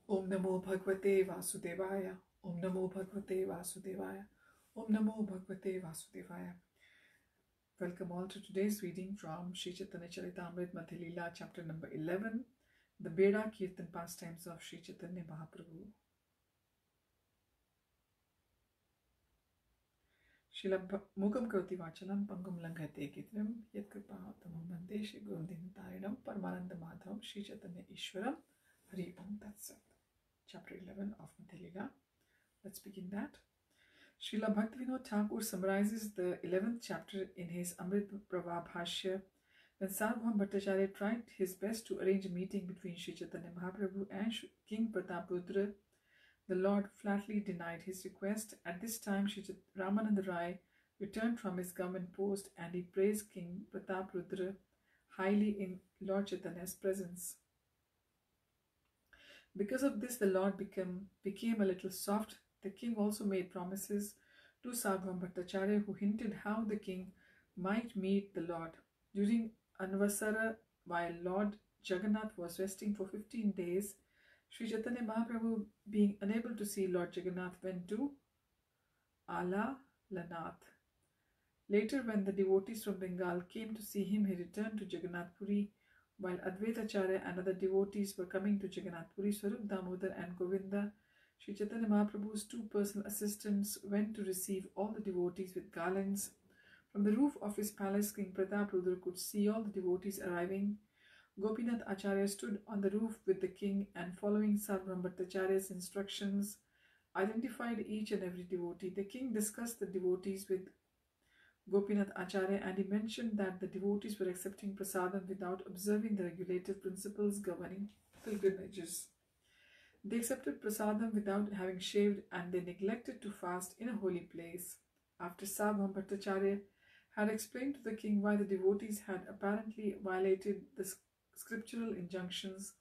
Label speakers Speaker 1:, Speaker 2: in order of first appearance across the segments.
Speaker 1: Om Namo Bhagavate Vasudevaya. Om Namo Bhagavate Vasudevaya. Om Namo Bhagavate Vasudevaya. Welcome all to today's reading from Sri Chaitanya Charitamrita Madhya Lila, chapter number 11, the Beda Kirtan pastimes of Sri Chaitanya Mahaprabhu. Shila Mukam Karoti Vachalam Pangam Langhate Kitram Yat Kripatamam Bande Shri Guṇḍicā Paramananda Madhavam Sri Chaitanya Ishwaram Hari Om Tat Sat. Chapter 11 of Madhya Lila. Let's begin that. Srila Bhaktivinoda Thakur summarizes the 11th chapter in his Amrit Prabha Bhashya. When Sarvabhauma Bhattacharya tried his best to arrange a meeting between Sri Chaitanya Mahaprabhu and King Prataprudra, the Lord flatly denied his request. At this time, Sri Ramananda Rai returned from his government post and he praised King Prataprudra highly in Lord Chaitanya's presence. Because of this, the Lord became a little soft. The king also made promises to Sarvabhauma Bhattacharya, who hinted how the king might meet the Lord. During Anvasara, while Lord Jagannath was resting for 15 days, Sri Chaitanya Mahaprabhu, being unable to see Lord Jagannath, went to Ala Lanath. Later, when the devotees from Bengal came to see him, he returned to Jagannath Puri. While Advaitacharya and other devotees were coming to Jagannath Puri, Swarup Damodar and Govinda, Sri Chaitanya Mahaprabhu's two personal assistants, went to receive all the devotees with garlands. From the roof of his palace, King Prataprudra could see all the devotees arriving. Gopinath Acharya stood on the roof with the king and, following Sarvabhauma Bhattacharya's instructions, identified each and every devotee. The king discussed the devotees with Gopinath Acharya and he mentioned that the devotees were accepting prasadam without observing the regulative principles governing pilgrimages. They accepted prasadam without having shaved and they neglected to fast in a holy place. After Sarvabhauma Bhattacharya had explained to the king why the devotees had apparently violated the scriptural injunctions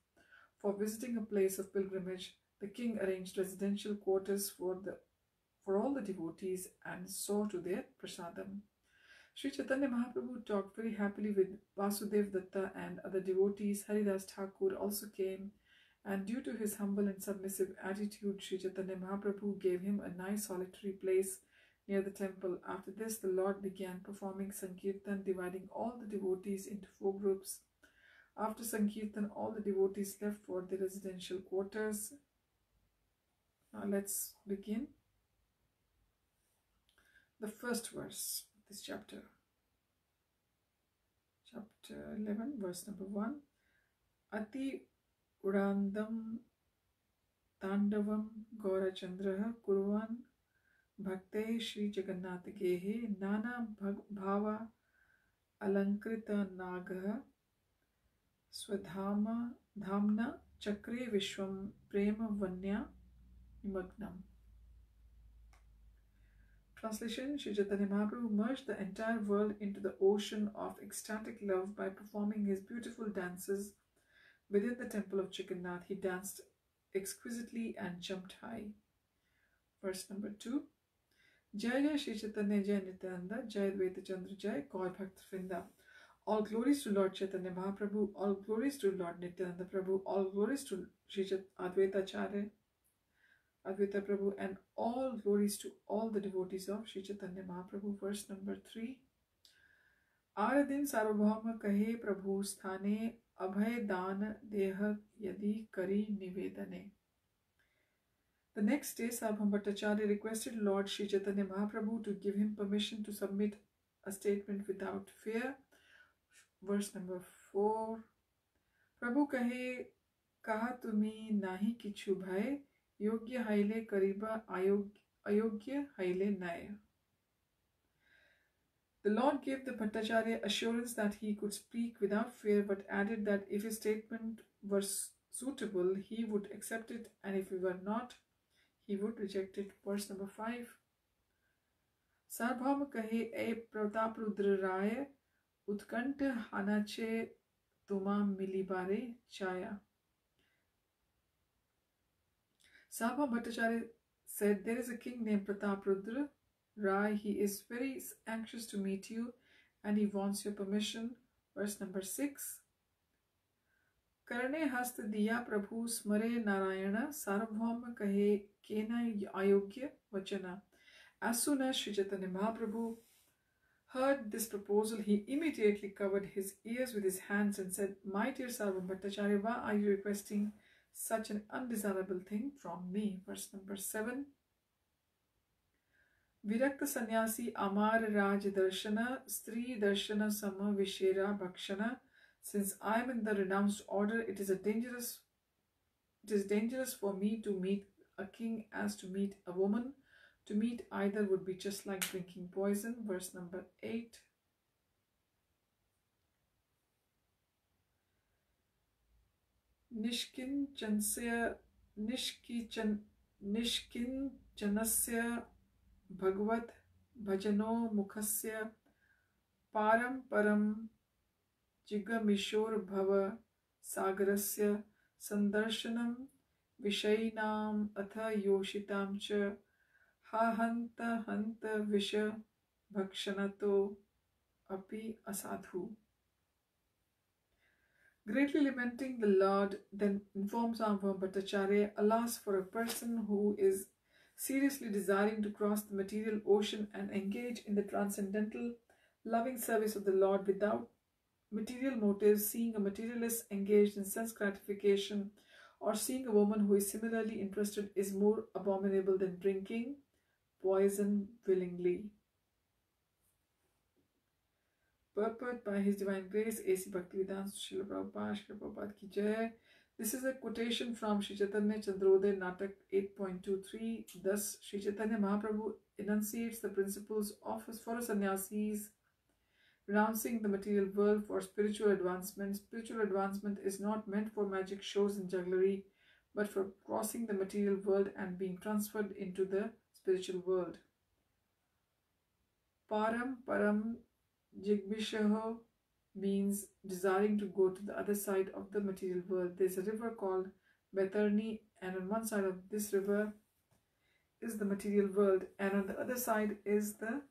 Speaker 1: for visiting a place of pilgrimage, the king arranged residential quarters for all the devotees and saw to their prasadam. Sri Chaitanya Mahaprabhu talked very happily with Vasudev Datta and other devotees. Haridas Thakur also came, and due to his humble and submissive attitude, Sri Chaitanya Mahaprabhu gave him a nice solitary place near the temple. After this, the Lord began performing Sankirtan, dividing all the devotees into 4 groups. After Sankirtan, all the devotees left for their residential quarters. Now let's begin the first verse of this chapter. Chapter 11, verse number 1. Ati Urandam Tandavam Gaurachandraha Kurvan Bhakte Shri Jagannath Gehe Nana Bhava Alankrita Nagaha Swadhama Dhamna Chakre Vishwam Prema Vanya Nimagnam. Translation: Sri Chaitanya Mahaprabhu merged the entire world into the ocean of ecstatic love by performing his beautiful dances within the temple of Jagannath. He danced exquisitely and jumped high. Verse number 2. Jai Jai Sri Chaitanya Jai Nityananda Jai Advaita Chandra Jai Gaur Bhakt Vrinda. All glories to Lord Chaitanya Mahaprabhu, all glories to Lord Nityananda Prabhu, all glories to Sri Advaita Acharya, Advaita Prabhu, and all glories to all the devotees of Sri Chaitanya Mahaprabhu. Verse number 3. Aradin Sarvabhauma Kahe Prabhu Sthane Abhay Dan Deha Yadi Kari Nivedane. The next day, Sarvabhauma Bhattacharya requested Lord Sri Chaitanya Mahaprabhu to give him permission to submit a statement without fear. Verse number 4. Prabhu Kahe Kaha Tumi Nahi Kichu Bhai Yogya Haile Kariba Ayogya Haile Naya. The Lord gave the Bhattacharya assurance that he could speak without fear, but added that if his statement were suitable, he would accept it, and if it were not, he would reject it. Verse number 5. Sarvabhauma Kahe E Prataprudra Raya Utkanta Hanache Tuma Milibare Chaya. Sarvabhauma Bhattacharya said, there is a king named Prataprudra Rai. He is very anxious to meet you and he wants your permission. Verse number 6. करने हस्त दिया प्रभु स्मरे नारायण सार्वभौम कहे केना अयोग्य वचना. As soon as Sri Chaitanya Mahaprabhu heard this proposal, he immediately covered his ears with his hands and said, "My dear Sarvam Bhattacharya, why are you requesting such an undesirable thing from me?" Verse number 7. Virakta Sannyasi Amar Raj Darshana Stri Darshana Sama Vishera Bhakshana. Since I am in the renounced order, it is dangerous for me to meet a king as to meet a woman. To meet either would be just like drinking poison. Verse number 8. Nishkinchanasya Bhagavad Bhajano Mukhasya Param Param Jigamishor Bhava Sagarasya Sandarshanam Vishainam Atha Yoshitam Cha Ha Hanta Hanta Visha Bhakshanato Api Asadhu. Greatly lamenting, the Lord then informs Sarvam Bhattacharya, "Alas, for a person who is seriously desiring to cross the material ocean and engage in the transcendental loving service of the Lord without material motives, seeing a materialist engaged in sense gratification, or seeing a woman who is similarly interested is more abominable than drinking poison willingly." Purport by His Divine Grace, A.C. Bhaktivedanta Srila Prabhupada, Srila Prabhupada Ki Jai. This is a quotation from Sri Chaitanya Chandrodaya Natak 8.23. Thus, Sri Chaitanya Mahaprabhu enunciates the principles for a sannyasis renouncing the material world for spiritual advancement. Spiritual advancement is not meant for magic shows and jugglery, but for crossing the material world and being transferred into the spiritual world. Param Jigbishaho means desiring to go to the other side of the material world. There is a river called Baitarni, and on one side of this river is the material world, and on the other side is the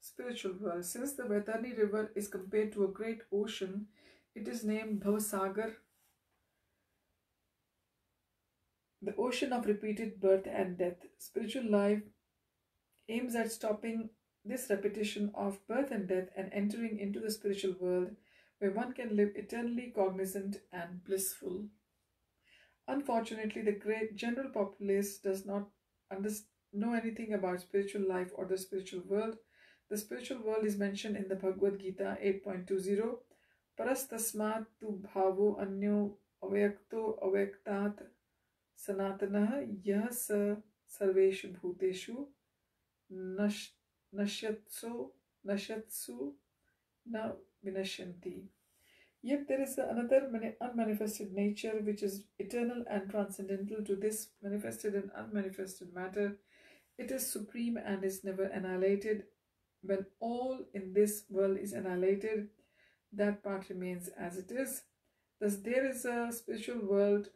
Speaker 1: spiritual world. Since the Baitarni river is compared to a great ocean, it is named Bhavasagar, the ocean of repeated birth and death. Spiritual life aims at stopping this repetition of birth and death and entering into the spiritual world where one can live eternally cognizant and blissful. Unfortunately, the great general populace does not know anything about spiritual life or the spiritual world. The spiritual world is mentioned in the Bhagavad-Gita 8.20. Parastasmat tu bhavo anyo avyakto avyaktat Sanatana yah sa sarveshu bhuteshu nashyatsu na vinashyanti. Yet there is another unmanifested nature which is eternal and transcendental to this manifested and unmanifested matter. It is supreme and is never annihilated. When all in this world is annihilated, that part remains as it is. Thus there is a spiritual world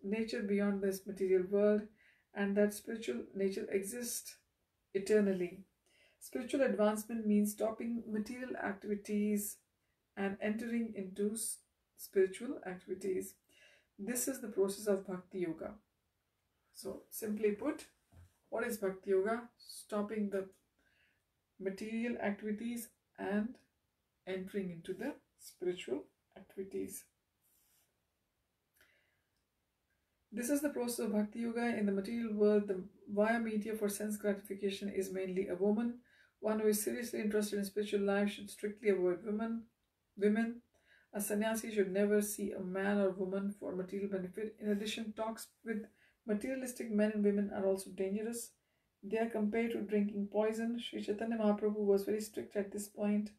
Speaker 1: nature beyond this material world, and that spiritual nature exists eternally. Spiritual advancement means stopping material activities and entering into spiritual activities. This is the process of Bhakti Yoga. So, simply put, what is Bhakti Yoga? Stopping the material activities and entering into the spiritual activities. This is the process of Bhakti Yoga. In the material world, the via media for sense gratification is mainly a woman. One who is seriously interested in spiritual life should strictly avoid women. A sannyasi should never see a man or woman for material benefit. In addition, talks with materialistic men and women are also dangerous. They are compared to drinking poison. Sri Chaitanya Mahaprabhu was very strict at this point.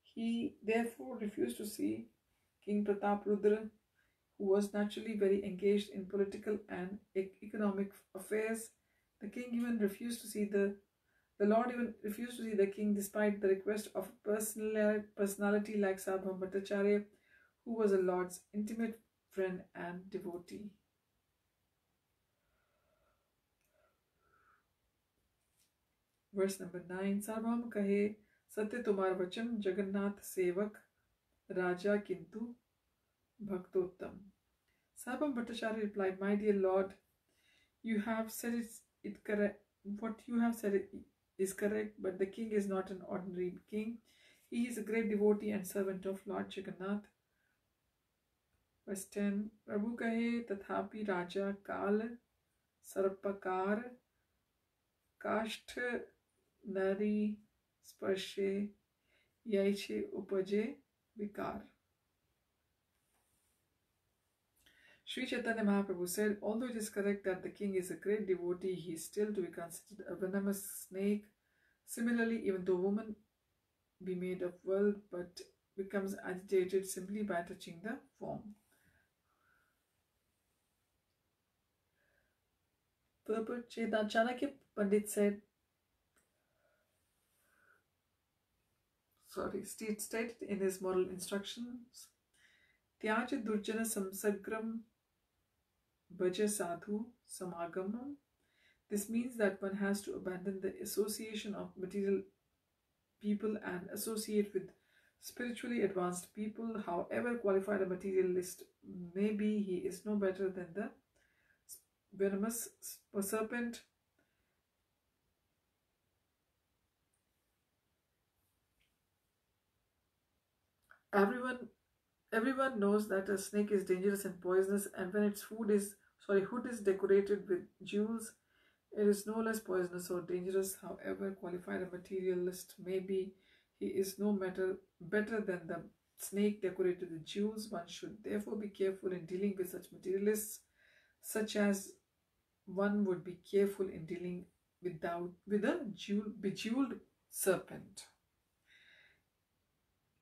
Speaker 1: He therefore refused to see King Pratap Rudra, who was naturally very engaged in political and economic affairs. The king even refused to see the Lord even refused to see the king despite the request of a personality like Sarvam Bhattacharya, who was the Lord's intimate friend and devotee. Verse number 9. Sarvam kahe satya tumar vachan Jagannath sevak Raja kintu bhaktottam. Sarvam Bhattacharya replied, My dear Lord, you have said it correct. What you have said is correct, but the king is not an ordinary king. He is a great devotee and servant of Lord Jagannath. Verse 10. Prabhu kahe tathapi Raja kal sarpakar kashtha nari sparshe yaiche upaje vikar. Sri Chaitanya Mahaprabhu said, although it is correct that the king is a great devotee, he is still to be considered a venomous snake. Similarly, even though woman be made of wealth but becomes agitated simply by touching the form. Chanakya Pandit said, stated in his moral instructions, Tyaja Durjana Samsagram Bhaja Sadhu Samagamam. This means that one has to abandon the association of material people and associate with spiritually advanced people. However qualified a materialist may be, he is no better than the venomous serpent. Everyone knows that a snake is dangerous and poisonous, and when its hood is decorated with jewels, it is no less poisonous or dangerous. However qualified a materialist may be, he is no better than the snake decorated with jewels. One should therefore be careful in dealing with such materialists, such as one would be careful in dealing with a bejeweled serpent.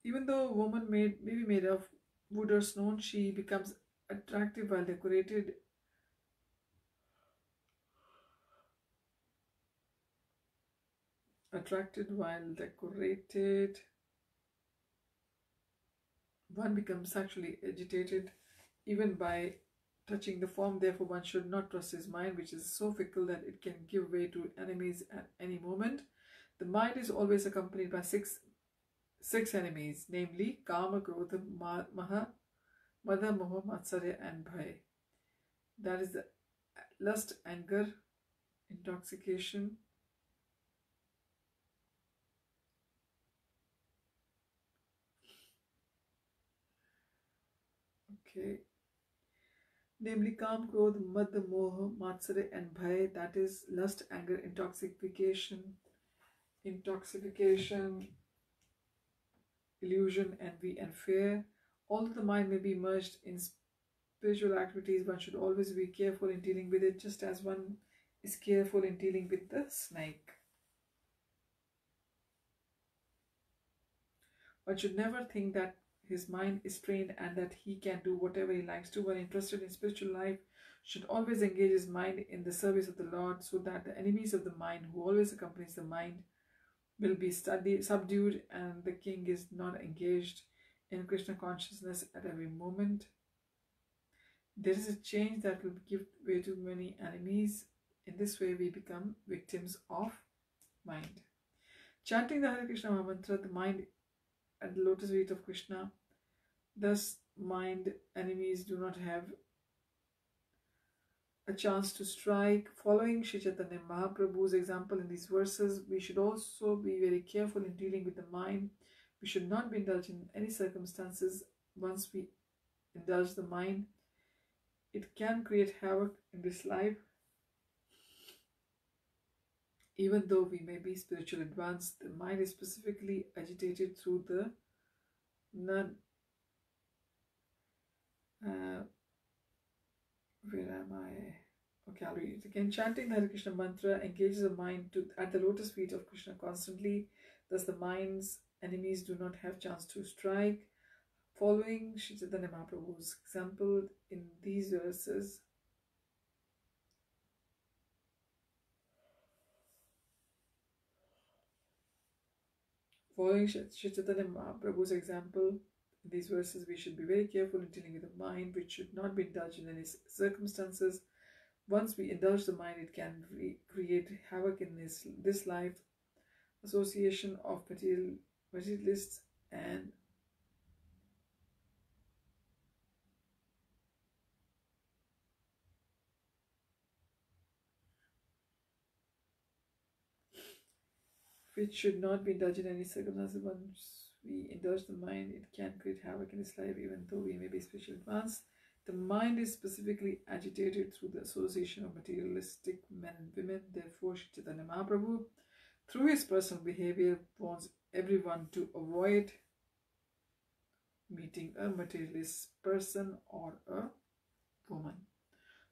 Speaker 1: Even though a woman may be made of wood or stone, she becomes attractive while decorated. One becomes sexually agitated even by touching the form. Therefore, one should not trust his mind, which is so fickle that it can give way to enemies at any moment. The mind is always accompanied by six enemies, namely Kama, Krodha, Mada, Moha, Matsarya and Bhaya. That is the lust, anger, intoxication, namely Kam, Krodha, Mada, Moha, Matsarya and Bhaya. That is lust, anger, intoxication, illusion, envy and fear. Although the mind may be immersed in spiritual activities, one should always be careful in dealing with it, just as one is careful in dealing with the snake. One should never think that his mind is trained and that he can do whatever he likes to. One interested in spiritual life should always engage his mind in the service of the Lord, so that the enemies of the mind, who always accompanies the mind, will be subdued, and the king is not engaged in Krishna consciousness at every moment. There is a change that will give way to many enemies. In this way, we become victims of mind. Chanting the Hare Krishna mantra, the mind at the lotus feet of Krishna, thus mind enemies do not have a chance to strike. Following Sri Chaitanya Mahaprabhu's example in these verses, we should also be very careful in dealing with the mind. We should not be indulged in any circumstances. Once we indulge the mind, it can create havoc in this life. Even though we may be spiritually advanced, the mind is specifically agitated through the I'll read it again. Chanting the Hare Krishna mantra engages the mind at the lotus feet of Krishna constantly. Thus the mind's enemies do not have chance to strike. Following Sri Chaitanya Mahaprabhu's example in these verses, we should be very careful in dealing with the mind, which should not be indulged in any circumstances. Once we indulge the mind, it can create havoc in this life. association of materialists and which should not be indulged in any circumstances. Once we indulge the mind, it can create havoc in its life, even though we may be spiritually advanced. The mind is specifically agitated through the association of materialistic men and women. Therefore, Sri Chaitanya Mahaprabhu, through his personal behavior, warns everyone to avoid meeting a materialist person or a woman.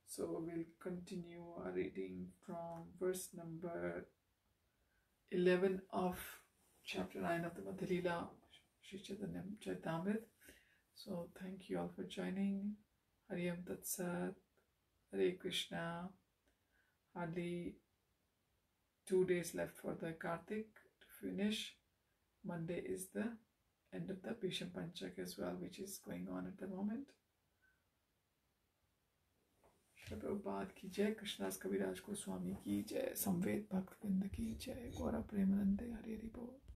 Speaker 1: So we'll continue our reading from verse number 11 of chapter 9 of the Madhya Lila, Sri Chaitanya Charitamrita. So thank you all for joining. Hariyam Tat Sat, Hare Krishna. Hardly 2 days left for the Kartik to finish. Monday is the end of the Bhisham Panchak as well, which is going on at the moment. Shri Prabhupada ki jai, Krishnadas Kaviraj Goswami ki jai, Samved Bhakt Vrinda ki jai, Gaura Premanande Hari Hari Bol.